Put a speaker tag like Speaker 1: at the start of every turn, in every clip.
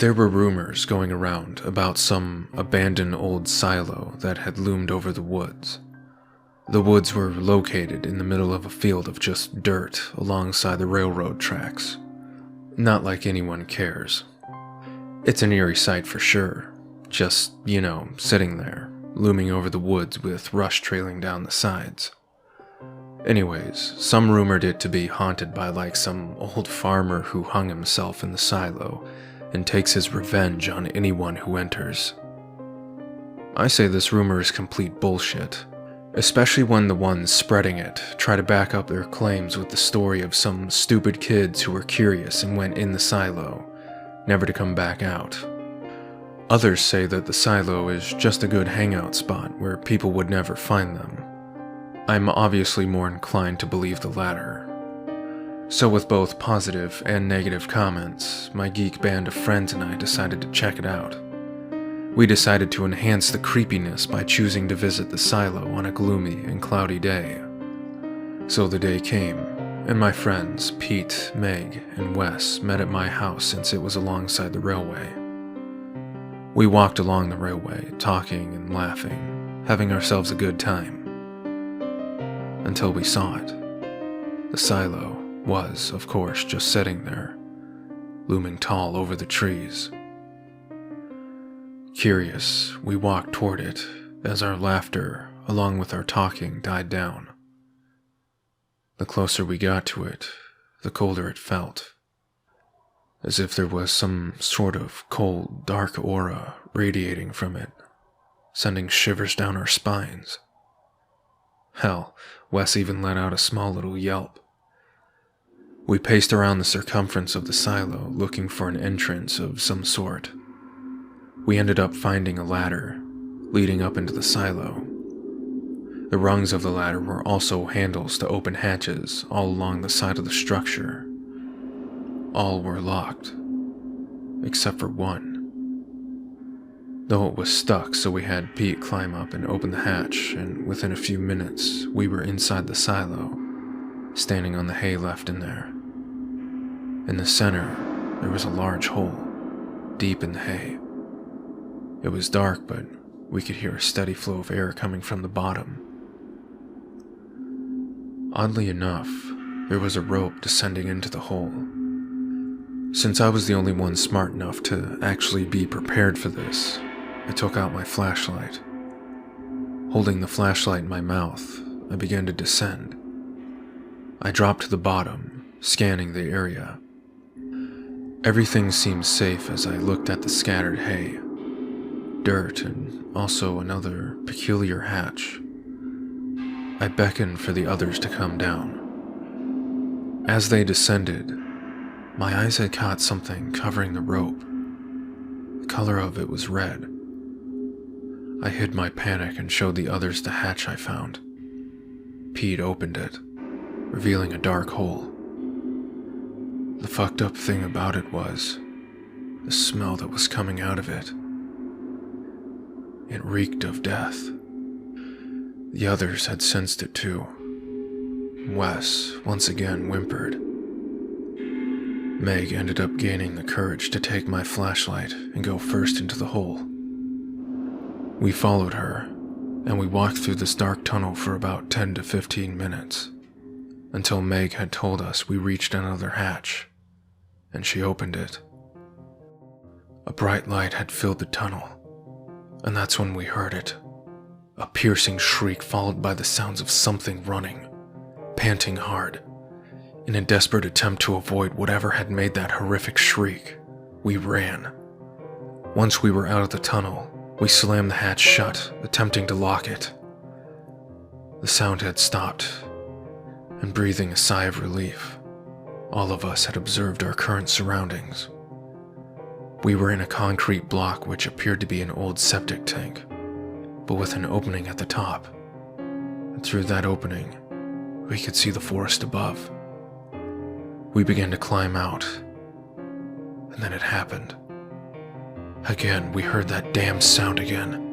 Speaker 1: There were rumors going around about some abandoned old silo that had loomed over the woods. The woods were located in the middle of a field of just dirt alongside the railroad tracks. Not like anyone cares. It's an eerie sight for sure. Just, sitting there, looming over the woods with rush trailing down the sides. Anyways, some rumored it to be haunted by like some old farmer who hung himself in the silo and takes his revenge on anyone who enters. I say this rumor is complete bullshit, especially when the ones spreading it try to back up their claims with the story of some stupid kids who were curious and went in the silo, never to come back out. Others say that the silo is just a good hangout spot where people would never find them. I'm obviously more inclined to believe the latter. So with both positive and negative comments, my geek band of friends and I decided to check it out. We decided to enhance the creepiness by choosing to visit the silo on a gloomy and cloudy day. So the day came, and my friends, Pete, Meg, and Wes met at my house since it was alongside the railway. We walked along the railway, talking and laughing, having ourselves a good time. Until we saw it. The silo was, of course, just sitting there, looming tall over the trees. Curious, we walked toward it as our laughter, along with our talking, died down. The closer we got to it, the colder it felt, as if there was some sort of cold, dark aura radiating from it, sending shivers down our spines. Hell, Wes even let out a small little yelp. We paced around the circumference of the silo looking for an entrance of some sort. We ended up finding a ladder leading up into the silo. The rungs of the ladder were also handles to open hatches all along the side of the structure. All were locked, except for one. Though it was stuck, so we had Pete climb up and open the hatch, and within a few minutes, we were inside the silo, standing on the hay left in there. In the center, there was a large hole, deep in the hay. It was dark, but we could hear a steady flow of air coming from the bottom. Oddly enough, there was a rope descending into the hole. Since I was the only one smart enough to actually be prepared for this, I took out my flashlight. Holding the flashlight in my mouth, I began to descend. I dropped to the bottom, scanning the area. Everything seemed safe as I looked at the scattered hay, dirt, and also another peculiar hatch. I beckoned for the others to come down. As they descended, my eyes had caught something covering the rope. The color of it was red. I hid my panic and showed the others the hatch I found. Pete opened it, revealing a dark hole. The fucked up thing about it was the smell that was coming out of it. It reeked of death. The others had sensed it too. Wes once again whimpered. Meg ended up gaining the courage to take my flashlight and go first into the hole. We followed her, and we walked through this dark tunnel for about 10 to 15 minutes, until Meg had told us we reached another hatch, and she opened it. A bright light had filled the tunnel, and that's when we heard it. A piercing shriek followed by the sounds of something running, panting hard. In a desperate attempt to avoid whatever had made that horrific shriek, we ran. Once we were out of the tunnel, we slammed the hatch shut, attempting to lock it. The sound had stopped, and breathing a sigh of relief, all of us had observed our current surroundings. We were in a concrete block which appeared to be an old septic tank, but with an opening at the top. And through that opening, we could see the forest above. We began to climb out, and then it happened. Again, we heard that damn sound again.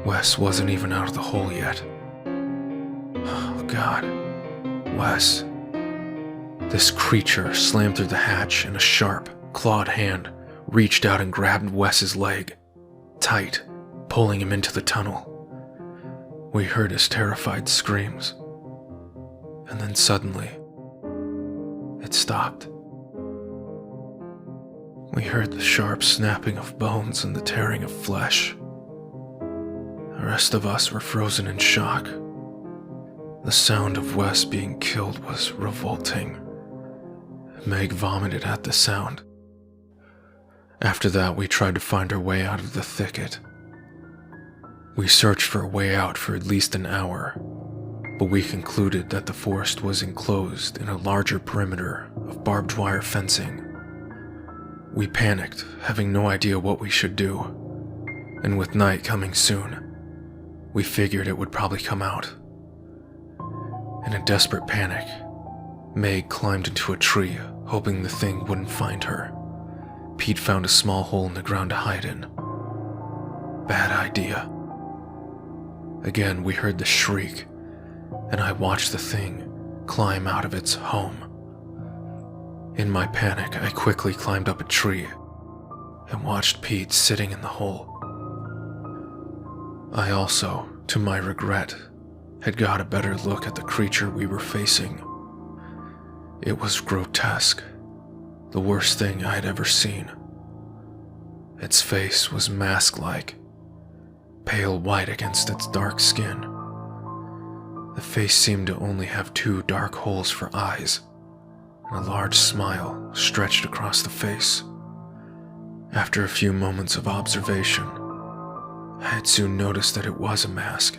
Speaker 1: Wes wasn't even out of the hole yet. Oh God, Wes. This creature slammed through the hatch and a sharp, clawed hand reached out and grabbed Wes's leg, tight, pulling him into the tunnel. We heard his terrified screams, and then suddenly, it stopped. We heard the sharp snapping of bones and the tearing of flesh. The rest of us were frozen in shock. The sound of Wes being killed was revolting. Meg vomited at the sound. After that, we tried to find our way out of the thicket. We searched for a way out for at least an hour, but we concluded that the forest was enclosed in a larger perimeter of barbed wire fencing. We panicked, having no idea what we should do, and with night coming soon, we figured it would probably come out. In a desperate panic, Meg climbed into a tree, hoping the thing wouldn't find her. Pete found a small hole in the ground to hide in. Bad idea. Again, we heard the shriek, and I watched the thing climb out of its home. In my panic, I quickly climbed up a tree and watched Pete sitting in the hole. I also, to my regret, had got a better look at the creature we were facing. It was grotesque, the worst thing I had ever seen. Its face was mask-like, pale white against its dark skin. The face seemed to only have 2 dark holes for eyes, and a large smile stretched across the face. After a few moments of observation, I had soon noticed that it was a mask.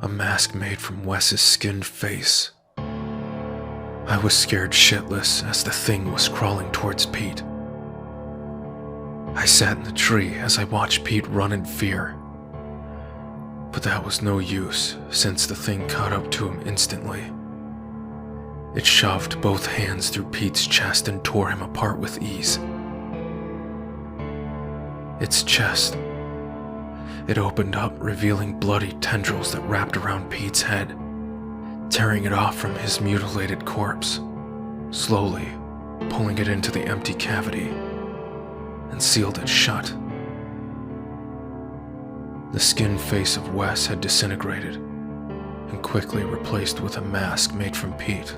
Speaker 1: A mask made from Wes's skinned face. I was scared shitless as the thing was crawling towards Pete. I sat in the tree as I watched Pete run in fear. But that was no use, since the thing caught up to him instantly. It shoved both hands through Pete's chest and tore him apart with ease. Its chest. It opened up, revealing bloody tendrils that wrapped around Pete's head, tearing it off from his mutilated corpse, slowly pulling it into the empty cavity, and sealed it shut. The skinned face of Wes had disintegrated, and quickly replaced with a mask made from Pete,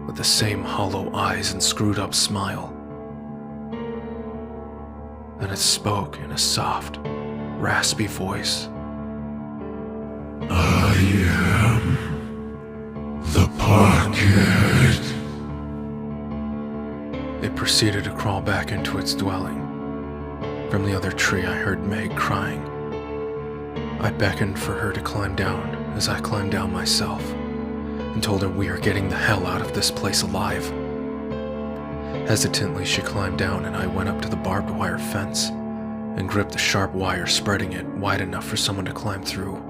Speaker 1: with the same hollow eyes and screwed up smile. Then it spoke in a soft, raspy voice.
Speaker 2: I am the pocket.
Speaker 1: It proceeded to crawl back into its dwelling. From the other tree, I heard Meg crying. I beckoned for her to climb down as I climbed down myself, and told her we are getting the hell out of this place alive. Hesitantly, she climbed down, and I went up to the barbed wire fence and gripped the sharp wire, spreading it wide enough for someone to climb through.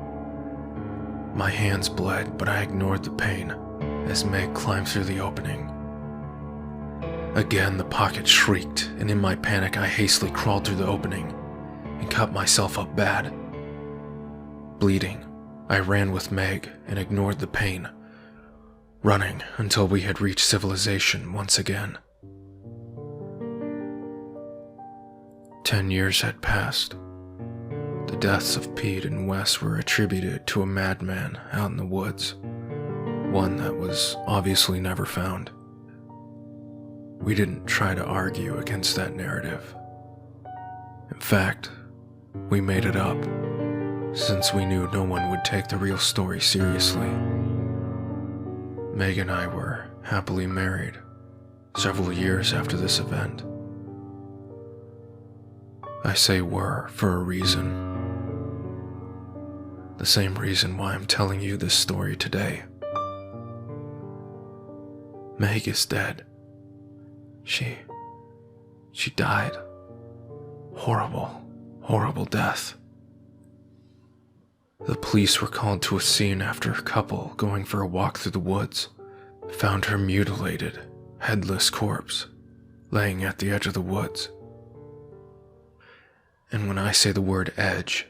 Speaker 1: My hands bled, but I ignored the pain as Meg climbed through the opening. Again, the pocket shrieked, and in my panic, I hastily crawled through the opening and cut myself up bad. Bleeding, I ran with Meg and ignored the pain, running until we had reached civilization once again. 10 years had passed. The deaths of Pete and Wes were attributed to a madman out in the woods, one that was obviously never found. We didn't try to argue against that narrative. In fact, we made it up, since we knew no one would take the real story seriously. Meg and I were happily married several years after this event. I say were for a reason. The same reason why I'm telling you this story today. Meg is dead. She died. Horrible, horrible death. The police were called to a scene after a couple going for a walk through the woods found her mutilated, headless corpse laying at the edge of the woods. And when I say the word edge,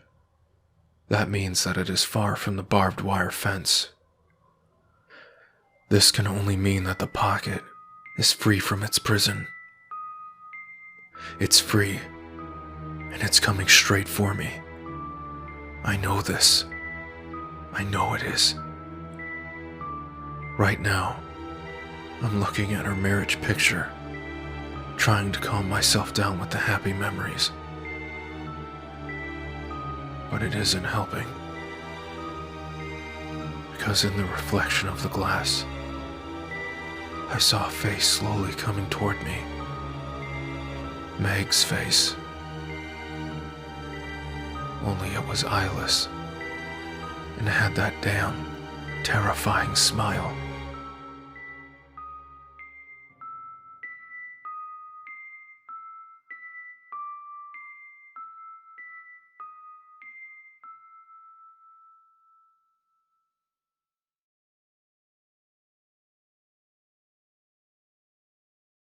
Speaker 1: that means that it is far from the barbed wire fence. This can only mean that the pocket is free from its prison. It's free, and it's coming straight for me. I know this. I know it is. Right now, I'm looking at her marriage picture, trying to calm myself down with the happy memories. But it isn't helping. Because in the reflection of the glass, I saw a face slowly coming toward me. Meg's face. Only it was eyeless, and had that damn, terrifying smile.